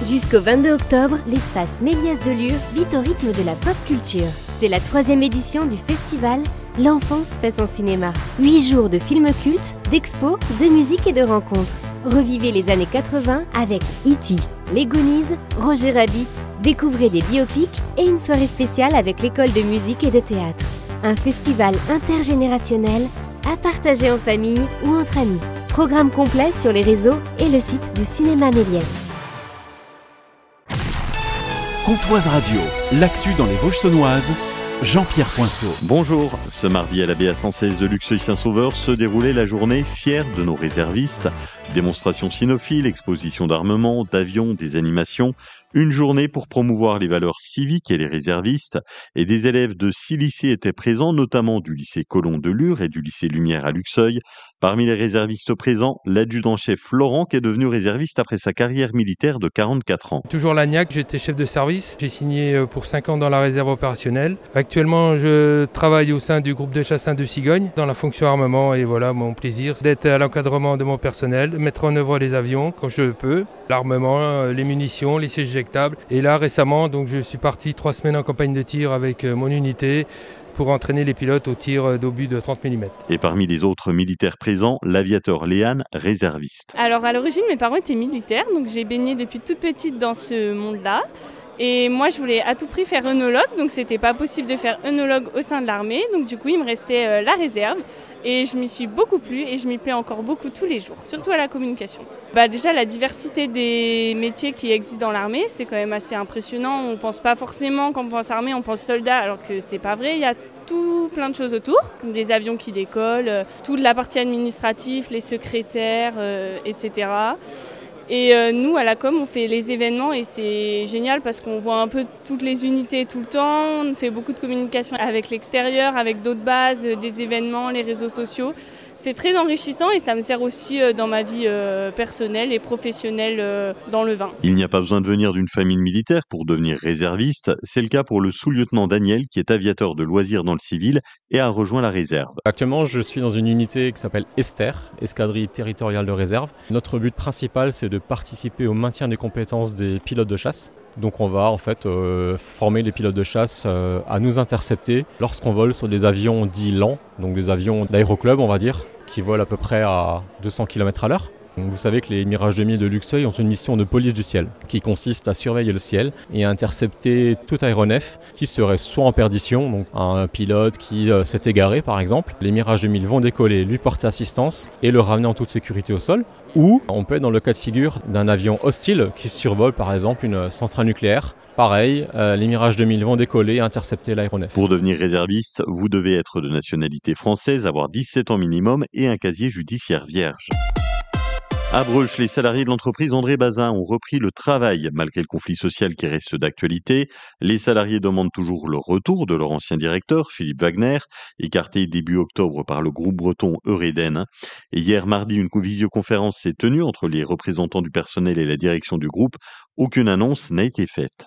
Jusqu'au 22 octobre, l'espace Méliès de Lure vit au rythme de la pop culture. C'est la 3e édition du festival L'enfance fait son cinéma. 8 jours de films cultes, d'expos, de musique et de rencontres. Revivez les années 80 avec E.T., les Goonies, Roger Rabbit, découvrez des biopics et une soirée spéciale avec l'école de musique et de théâtre. Un festival intergénérationnel à partager en famille ou entre amis. Programme complet sur les réseaux et le site du Cinéma Méliès. Comtoise Radio, l'actu dans les Vosges-Saunoises, Jean-Pierre Poinceau. Bonjour, ce mardi à la BA 116 de Luxeuil-Saint-Sauveur se déroulait la journée fière de nos réservistes. Démonstrations cynophiles, expositions d'armement, d'avions, des animations. Une journée pour promouvoir les valeurs civiques et les réservistes. Et des élèves de 6 lycées étaient présents, notamment du lycée Colomb de Lure et du lycée Lumière à Luxeuil. Parmi les réservistes présents, l'adjudant-chef Florent, qui est devenu réserviste après sa carrière militaire de 44 ans. Toujours l'ANIAC, j'étais chef de service. J'ai signé pour 5 ans dans la réserve opérationnelle. Actuellement, je travaille au sein du groupe de chasse de Cigogne, dans la fonction armement. Et voilà, mon plaisir, c'est d'être à l'encadrement de mon personnel, mettre en œuvre les avions quand je peux, l'armement, les munitions, les sièges éjectables. Et là, récemment, donc, je suis parti 3 semaines en campagne de tir avec mon unité pour entraîner les pilotes au tir d'obus de 30 mm. Et parmi les autres militaires présents, l'aviateur Léane, réserviste. Alors à l'origine, mes parents étaient militaires, donc j'ai baigné depuis toute petite dans ce monde-là. Et moi, je voulais à tout prix faire œnologue, donc c'était pas possible de faire œnologue au sein de l'armée. Donc du coup, il me restait la réserve. Et je m'y suis beaucoup plu et je m'y plais encore beaucoup tous les jours, surtout à la communication. Déjà, la diversité des métiers qui existent dans l'armée, c'est quand même assez impressionnant. On ne pense pas forcément, quand on pense armée, on pense soldat, alors que c'est pas vrai. Il y a plein de choses autour, des avions qui décollent, toute la partie administrative, les secrétaires, etc. Et nous, à la com, on fait les événements et c'est génial parce qu'on voit un peu toutes les unités tout le temps. On fait beaucoup de communication avec l'extérieur, avec d'autres bases, des événements, les réseaux sociaux. C'est très enrichissant et ça me sert aussi dans ma vie personnelle et professionnelle dans le vin. Il n'y a pas besoin de venir d'une famille militaire pour devenir réserviste. C'est le cas pour le sous-lieutenant Daniel qui est aviateur de loisirs dans le civil et a rejoint la réserve. Actuellement, je suis dans une unité qui s'appelle Esther, Escadrille territoriale de réserve. Notre but principal, c'est de participer au maintien des compétences des pilotes de chasse. Donc on va en fait former les pilotes de chasse à nous intercepter lorsqu'on vole sur des avions dits lents, donc des avions d'aéroclub on va dire, qui volent à peu près à 200 km à l'heure. Donc vous savez que les Mirage 2000 de Luxeuil ont une mission de police du ciel qui consiste à surveiller le ciel et à intercepter tout aéronef qui serait soit en perdition, donc un pilote qui s'est égaré par exemple. Les Mirage 2000 vont décoller, lui porter assistance et le ramener en toute sécurité au sol. Ou on peut être dans le cas de figure d'un avion hostile qui survole par exemple une centrale nucléaire. Pareil, les Mirage 2000 vont décoller et intercepter l'aéronef. Pour devenir réserviste, vous devez être de nationalité française, avoir 17 ans minimum et un casier judiciaire vierge. À Breuch, les salariés de l'entreprise André Bazin ont repris le travail. Malgré le conflit social qui reste d'actualité, les salariés demandent toujours le retour de leur ancien directeur, Philippe Wagner, écarté début octobre par le groupe breton Eureden. Et hier mardi, une visioconférence s'est tenue entre les représentants du personnel et la direction du groupe. Aucune annonce n'a été faite.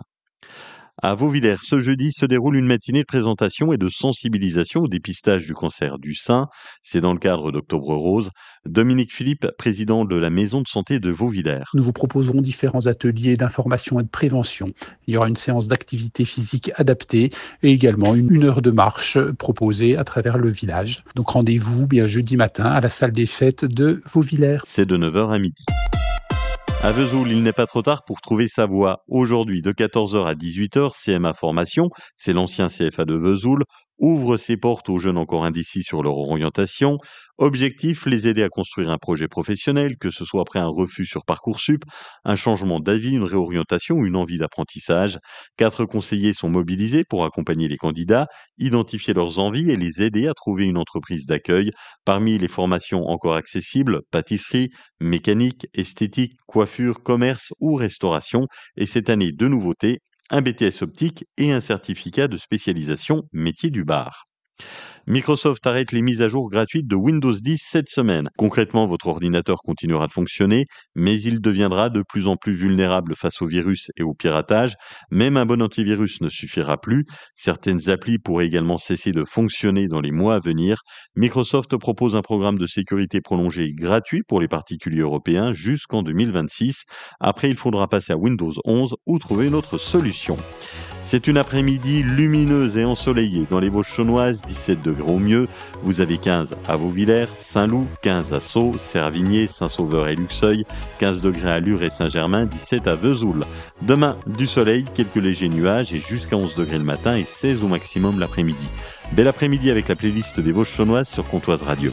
À Vauvillers, ce jeudi se déroule une matinée de présentation et de sensibilisation au dépistage du cancer du sein. C'est dans le cadre d'Octobre Rose. Dominique Philippe, président de la maison de santé de Vauvillers. Nous vous proposerons différents ateliers d'information et de prévention. Il y aura une séance d'activité physique adaptée et également une heure de marche proposée à travers le village. Donc rendez-vous jeudi matin à la salle des fêtes de Vauvillers. C'est de 9h à midi. À Vesoul, il n'est pas trop tard pour trouver sa voie. Aujourd'hui, de 14h à 18h, CMA Formation, c'est l'ancien CFA de Vesoul, ouvre ses portes aux jeunes encore indécis sur leur orientation. Objectif, les aider à construire un projet professionnel, que ce soit après un refus sur Parcoursup, un changement d'avis, une réorientation ou une envie d'apprentissage. 4 conseillers sont mobilisés pour accompagner les candidats, identifier leurs envies et les aider à trouver une entreprise d'accueil. Parmi les formations encore accessibles, pâtisserie, mécanique, esthétique, coiffure, commerce ou restauration. Et cette année, 2 nouveautés, un BTS optique et un certificat de spécialisation métier du bar. Microsoft arrête les mises à jour gratuites de Windows 10 cette semaine. Concrètement, votre ordinateur continuera de fonctionner, mais il deviendra de plus en plus vulnérable face aux virus et au piratage. Même un bon antivirus ne suffira plus. Certaines applis pourraient également cesser de fonctionner dans les mois à venir. Microsoft propose un programme de sécurité prolongé gratuit pour les particuliers européens jusqu'en 2026. Après, il faudra passer à Windows 11 ou trouver une autre solution. C'est une après-midi lumineuse et ensoleillée dans les Vosges saunoises, 17 degrés au mieux. Vous avez 15 à Vauvillers, Saint-Loup, 15 à Sceaux, Servigné, Saint-Sauveur et Luxeuil, 15 degrés à Lure et Saint-Germain, 17 à Vesoul. Demain, du soleil, quelques légers nuages et jusqu'à 11 degrés le matin et 16 au maximum l'après-midi. Bel après-midi avec la playlist des Vosges saunoises sur Comtoise Radio.